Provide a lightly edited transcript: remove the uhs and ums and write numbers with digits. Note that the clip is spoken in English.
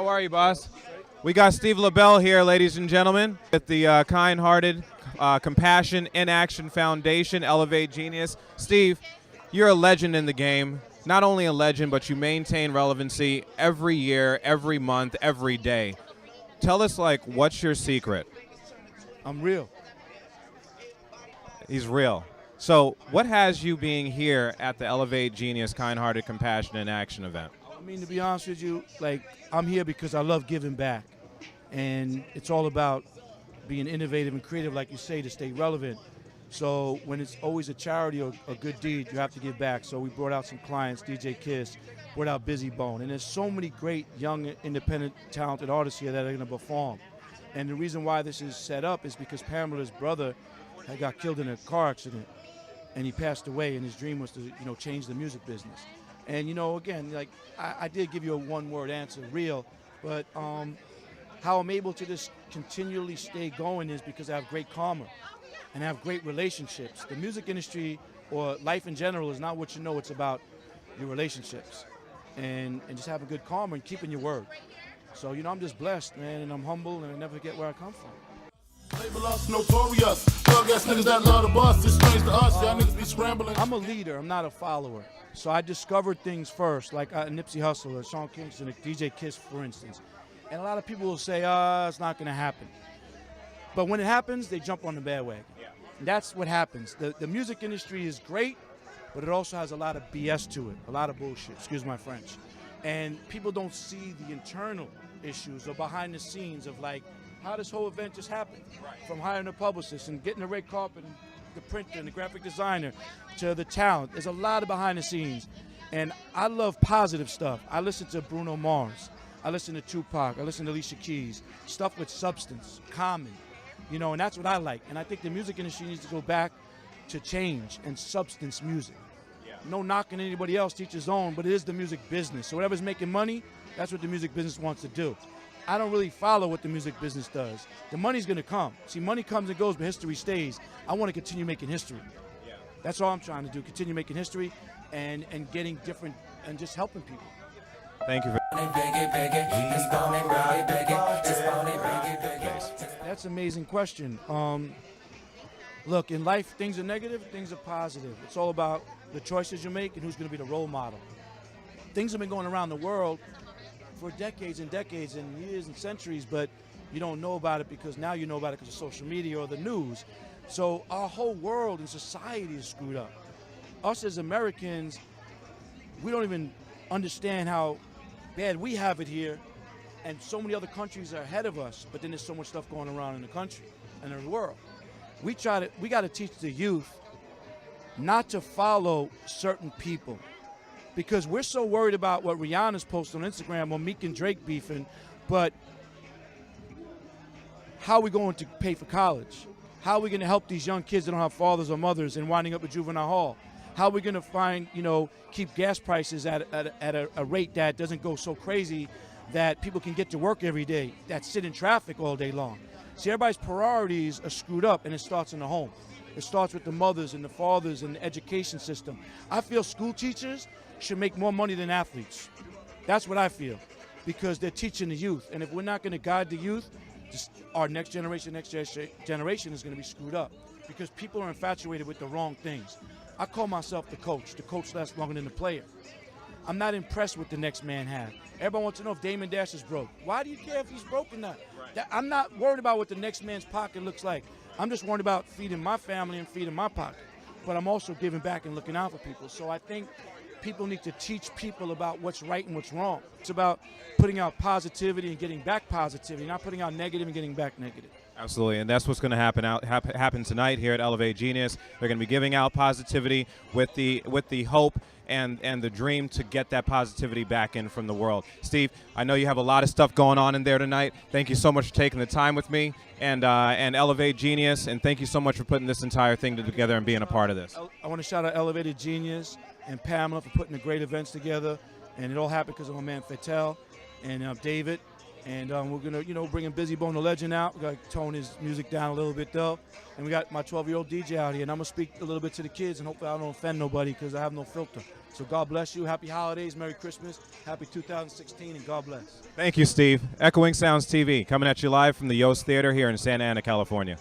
How are you, boss? We got Steve Lobel here, ladies and gentlemen, at the kind-hearted Compassion in Action Foundation, Elevate Genius. Steve, you're a legend in the game. Not only a legend, but you maintain relevancy every year, every month, every day. Tell us, what's your secret? I'm real. He's real. So what has you being here at the Elevate Genius Kind-Hearted Compassion in Action event? I mean, to be honest with you, I'm here because I love giving back. And it's all about being innovative and creative, like you say, to stay relevant. So when it's always a charity or a good deed, you have to give back. So we brought out some clients, DJ Kiss, brought out Busy Bone. And there's so many great, young, independent, talented artists here that are going to perform. And the reason why this is set up is because Pamela's brother had got killed in a car accident. And he passed away, and his dream was to, change the music business. And, again, I did give you a one-word answer, real. But how I'm able to just continually stay going is because I have great karma and I have great relationships. The music industry or life in general is not what you know, it's about your relationships and just having good karma and keeping your word. So, I'm just blessed, man, and I'm humble, and I never forget where I come from. Label us notorious. Thug-ass niggas that love the bus. It's strange to us. Y'all niggas be scrambling. I'm a leader. I'm not a follower. So I discovered things first, like Nipsey Hussle or Sean Kingston or DJ Kiss, for instance. And a lot of people will say, it's not going to happen. But when it happens, they jump on the bandwagon. Yeah. That's what happens. The music industry is great, but it also has a lot of BS to it, a lot of bullshit, excuse my French. And people don't see the internal issues or behind the scenes of how this whole event just happened. Right. From hiring a publicist and getting the red carpet and the printer and the graphic designer to the talent. There's a lot of behind the scenes. And I love positive stuff. I listen to Bruno Mars. I listen to Tupac. I listen to Alicia Keys. Stuff with substance, common. And that's what I like. And I think the music industry needs to go back to change and substance music. Yeah. No knocking anybody else, teach his own, but it is the music business. So whatever's making money, that's what the music business wants to do. I don't really follow what the music business does. The money's going to come. See, money comes and goes, but history stays. I want to continue making history. Yeah. That's all I'm trying to do, continue making history and getting different and just helping people. Thank you. That's an amazing question. Look, in life, things are negative, things are positive. It's all about the choices you make and who's going to be the role model. Things have been going around the world for decades and decades and years and centuries, but you don't know about it because now you know about it because of social media or the news. So our whole world and society is screwed up. Us as Americans, we don't even understand how bad we have it here, and so many other countries are ahead of us, but then there's so much stuff going around in the country and in the world. We got to teach the youth not to follow certain people, because we're so worried about what Rihanna's posting on Instagram or Meek and Drake beefing, but how are we going to pay for college? How are we going to help these young kids that don't have fathers or mothers and winding up at juvenile hall? How are we going to find, keep gas prices at a rate that doesn't go so crazy that people can get to work every day, that sit in traffic all day long? See, everybody's priorities are screwed up, and it starts in the home. It starts with the mothers and the fathers and the education system. I feel school teachers should make more money than athletes. That's what I feel, because they're teaching the youth. And if we're not going to guide the youth, our next generation is going to be screwed up, because people are infatuated with the wrong things. I call myself the coach. The coach lasts longer than the player. I'm not impressed with the next man have. Everybody wants to know if Damon Dash is broke. Why do you care if he's broke or not? Right. I'm not worried about what the next man's pocket looks like. I'm just worried about feeding my family and feeding my pocket. But I'm also giving back and looking out for people. So I think people need to teach people about what's right and what's wrong. It's about putting out positivity and getting back positivity, not putting out negative and getting back negative. Absolutely, and that's what's going to happen tonight here at Elevate Genius. They're going to be giving out positivity with the hope and the dream to get that positivity back in from the world. Steve, I know you have a lot of stuff going on in there tonight. Thank you so much for taking the time with me and Elevate Genius, and thank you so much for putting this entire thing together and being a part of this. I want to shout out Elevated Genius and Pamela for putting the great events together, and it all happened because of my man Fattel and David. And we're gonna, bring in Busy Bone the Legend out. We got to tone his music down a little bit though. And we got my 12-year-old DJ out here, and I'm gonna speak a little bit to the kids, and hopefully I don't offend nobody because I have no filter. So God bless you. Happy holidays, Merry Christmas, Happy 2016, and God bless. Thank you, Steve. Echoing Sounds TV, coming at you live from the Yost Theater here in Santa Ana, California.